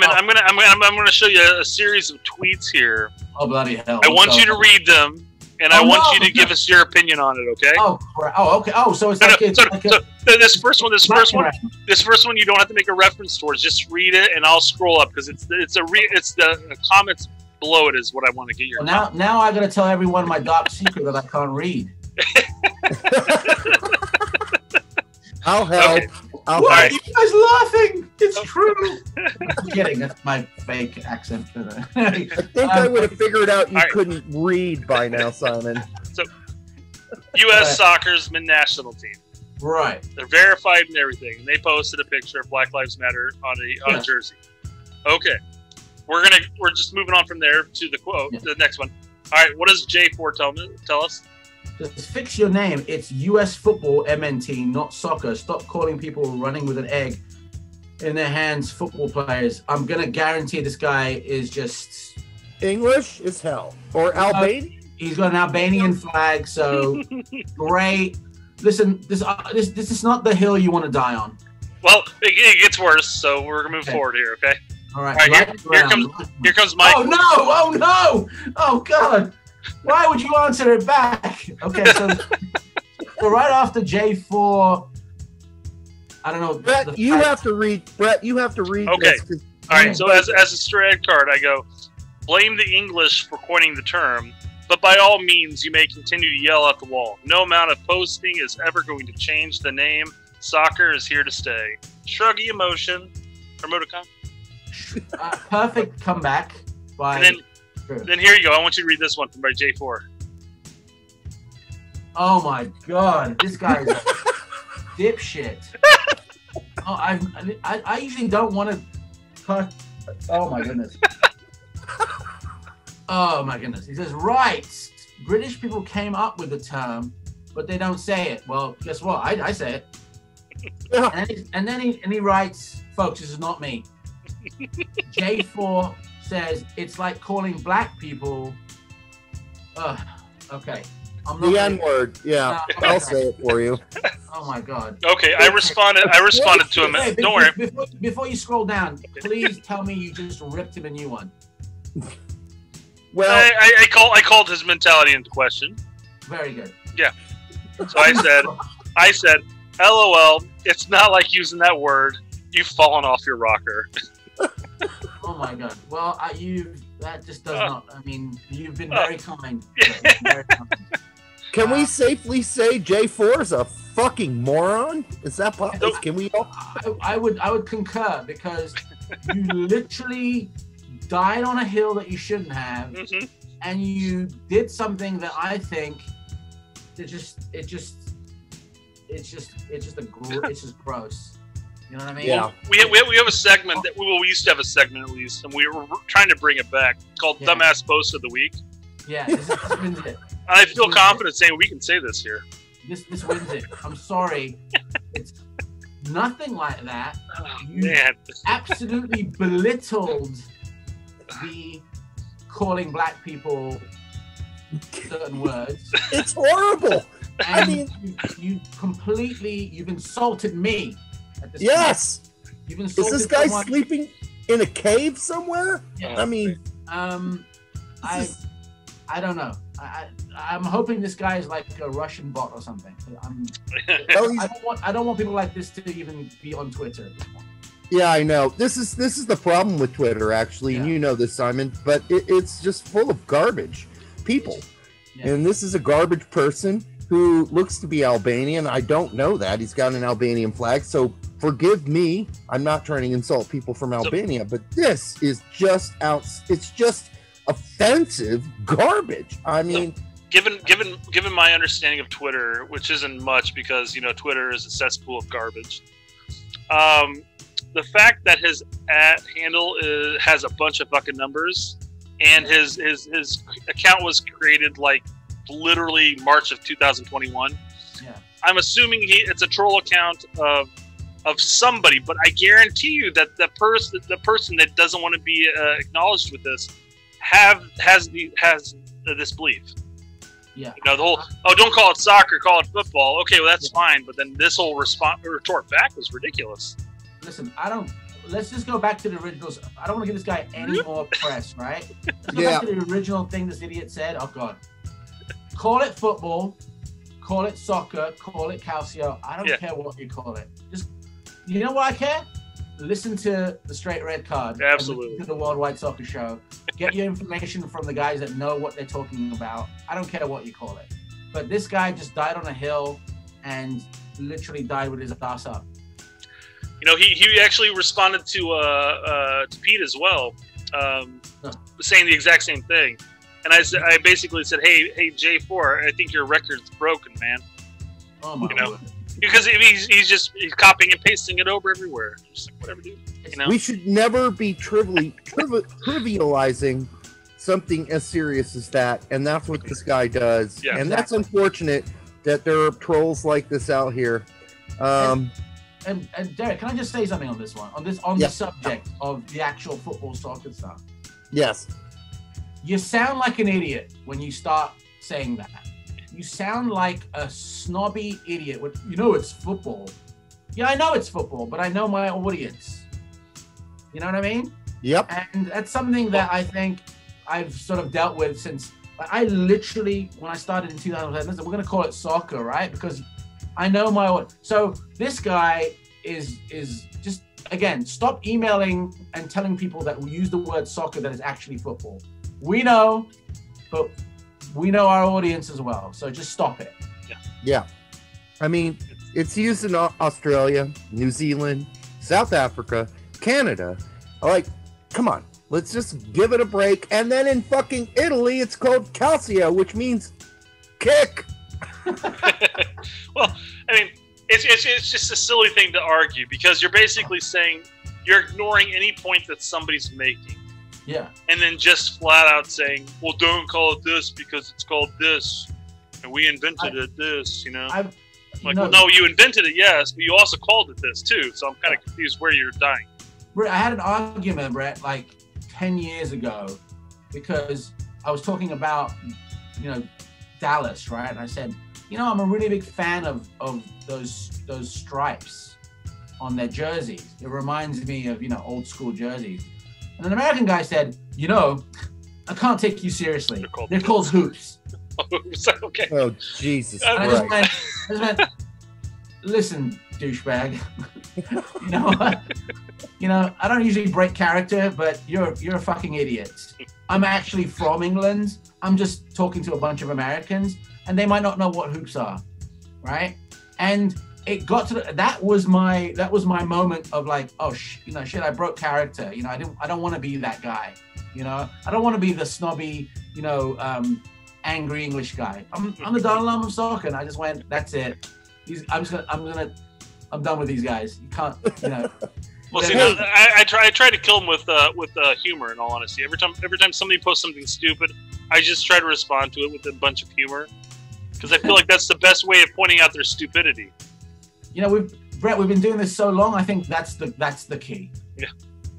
Simon, I'm gonna show you a series of tweets here. Oh bloody hell! I want you to read them, and I want you to give us your opinion on it. Okay? Oh, okay. Oh, so it's this first one, you don't have to make a reference towards. Just read it, and I'll scroll up because it's the comments below it is what I want to get your. Well, now I gotta tell everyone my dark secret that I can't read. I'll help. Okay. Why are you guys laughing? It's true. I'm kidding. That's my fake accent. I think I would have figured out you couldn't read by now, Simon. So, U.S. Soccer's men's national team. Right. They're verified and everything. And they posted a picture of Black Lives Matter on a jersey. Okay. We're just moving on from there to the quote. Yeah. The next one. All right. What does J4 tell us? Just fix your name. It's U.S. football, MNT, not soccer. Stop calling people running with an egg in their hands football players. I'm going to guarantee this guy is just... English as hell. Or Albanian? He's got an Albanian flag, so great. Listen, this is not the hill you want to die on. Well, it gets worse, so we're going to move forward here, okay? All right. Here comes Mike. Oh, no! Oh, no! Oh, God! Why would you answer it back? Okay, so right after J4, I don't know. Brett, you have to read. Okay. All right. So as a straight card, I go, blame the English for coining the term, but by all means, you may continue to yell at the wall. No amount of posting is ever going to change the name. Soccer is here to stay. Shruggy emotion. Emoticon. Perfect comeback by. And then here you go. I want you to read this one from by J4. Oh my God, this guy is a dipshit. Oh, I usually don't want to cut. Oh my goodness. Oh my goodness. He says, right. British people came up with the term, but they don't say it. Well, guess what? I say it. And then he writes, folks, this is not me. J4 says it's like calling black people. Okay. The N-word. Yeah, I'll say it for you. Oh my God. Okay, I responded to him. Hey, don't worry. Before you scroll down, please tell me you just ripped him a new one. Well, I called his mentality into question. Very good. Yeah. So I said, LOL. It's not like using that word. You've fallen off your rocker. Oh my God. Well, that just does not. I mean, you've been very kind. Very kind. Can we safely say J4 is a fucking moron? Is that possible? Can we all? I would concur because you literally died on a hill that you shouldn't have, and you did something that I think it's just gross. You know what I mean? Yeah. We have a segment that we used to have a segment at least, and we were trying to bring it back called Dumbass Post of the Week. Yeah, this wins it. I feel confident saying we can say this here. This wins it. I'm sorry. It's nothing like that. You absolutely belittled the calling black people certain words. It's horrible. And I mean, you've insulted me. Yes. Is this guy sleeping in a cave somewhere? Yeah. I mean, I don't know. I'm hoping this guy is like a Russian bot or something. I don't want people like this to even be on Twitter at this point. Yeah, I know. This is the problem with Twitter, actually, and you know this, Simon. But it's just full of garbage people, and this is a garbage person who looks to be Albanian. I don't know that. He's got an Albanian flag, so forgive me. I'm not trying to insult people from Albania, but this is just it's just offensive garbage. I mean, given my understanding of Twitter, which isn't much because, you know, Twitter is a cesspool of garbage. The fact that his handle has a bunch of fucking numbers and his account was created like literally March of 2021. Yeah. I'm assuming it's a troll account of somebody, but I guarantee you that the person that doesn't want to be acknowledged with this has this belief. Yeah. You know, the whole don't call it soccer, call it football. Okay, well that's fine, but then this whole retort back was ridiculous. Listen, let's just go back to the originals. I don't want to give this guy any more press, right? Let's go back to the original thing this idiot said. Oh God, call it football, call it soccer, call it calcio. I don't care what you call it. Just, you know what I care? Listen to the Straight Red Card. Absolutely. To the Worldwide Soccer Show. Get your information from the guys that know what they're talking about. I don't care what you call it. But this guy just died on a hill and literally died with his ass up. You know, he actually responded to Pete as well, saying the exact same thing. And I basically said, hey J4, I think your record's broken, man. Oh my God. Because he's copying and pasting it over everywhere. Just like, whatever, dude. You know? We should never be trivializing something as serious as that, and that's what this guy does. Yeah, and that's unfortunate that there are trolls like this out here. And Derek, can I just say something on this one? On the subject of the actual football soccer stuff. Yes. You sound like an idiot when you start saying that. You sound like a snobby idiot. You know it's football. Yeah, I know it's football, but I know my audience. You know what I mean? Yep. And that's something that I think I've sort of dealt with since I literally, when I started in 2011, we're going to call it soccer, right? Because I know my audience. So this guy is just, again, stop emailing and telling people that we use the word soccer that is actually football. We know, but we know our audience as well, so just stop it. Yeah. I mean, it's used in Australia, New Zealand, South Africa, Canada. Like, come on, let's just give it a break. And then in fucking Italy, it's called calcio, which means kick. Well, I mean, it's just a silly thing to argue because you're basically saying you're ignoring any point that somebody's making. Yeah. And then just flat out saying, well, don't call it this because it's called this. And we invented it this, you know? Well, no, you invented it, yes, but you also called it this, too. So I'm kind of confused where you're dying. I had an argument, Brett, like 10 years ago because I was talking about, Dallas, right? And I said, I'm a really big fan of those stripes on their jerseys. It reminds me of, old school jerseys. And an American guy said, I can't take you seriously. They're called hoops. Okay. Oh, Jesus. And I just went, listen, douchebag. You know what? I don't usually break character, but you're a fucking idiot. I'm actually from England. I'm just talking to a bunch of Americans, and they might not know what hoops are, right? And it got to that was my moment of like, oh shit, I broke character. I don't want to be that guy. I don't want to be the snobby, angry English guy. I'm the Dalai Lama of soccer, and I just went, that's it. I'm done with these guys. You can't, Well, see, I try to kill them with humor. In all honesty, every time somebody posts something stupid, I just try to respond to it with a bunch of humor because I feel like that's the best way of pointing out their stupidity. Brett, we've been doing this so long. I think that's the key. Yeah.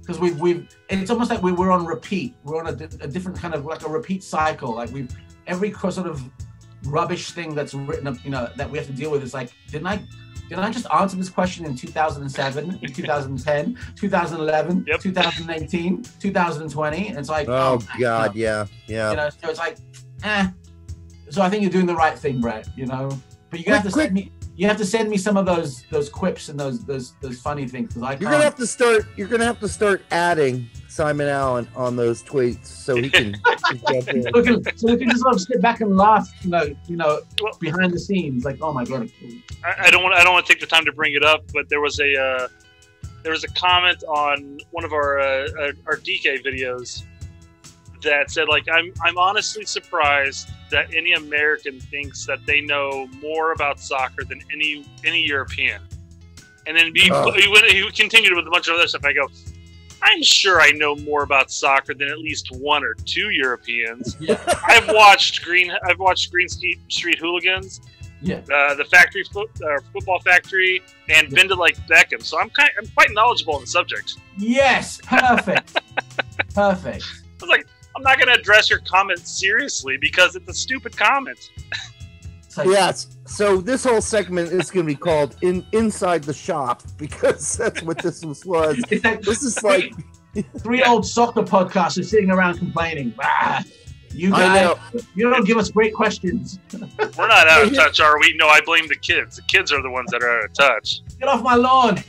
Because it's almost like we're on repeat. We're on a different kind of like a repeat cycle. Like every sort of rubbish thing that's written up, that we have to deal with is like, didn't I just answer this question in 2007, in 2010, 2011, 2018, 2020? And it's like, oh God, yeah. So it's like, So I think you're doing the right thing, Brett. But you have to send me. You have to send me some of those quips and those funny things because I can't. You're gonna have to start adding Simon Allen on those tweets so he can. So we can just sort of sit back and laugh, behind the scenes, like, oh my God. I don't want to take the time to bring it up, but there was a comment on one of our DK videos that said, like, I'm honestly surprised that any American thinks that they know more about soccer than any European. And then he continued with a bunch of other stuff. I go, I'm sure I know more about soccer than at least one or two Europeans. Yeah. I've watched Green Street Hooligans, the Football Factory, and been to like Beckham. So I'm quite knowledgeable on the subject. Yes, perfect, perfect. I was like, I'm not going to address your comment seriously because it's a stupid comment. Like, yes. So this whole segment is going to be called Inside the Shop because that's what this was. It's like This is like three old soccer podcasters sitting around complaining. You guys, you don't give us great questions. We're not out of touch, are we? No, I blame the kids. The kids are the ones that are out of touch. Get off my lawn.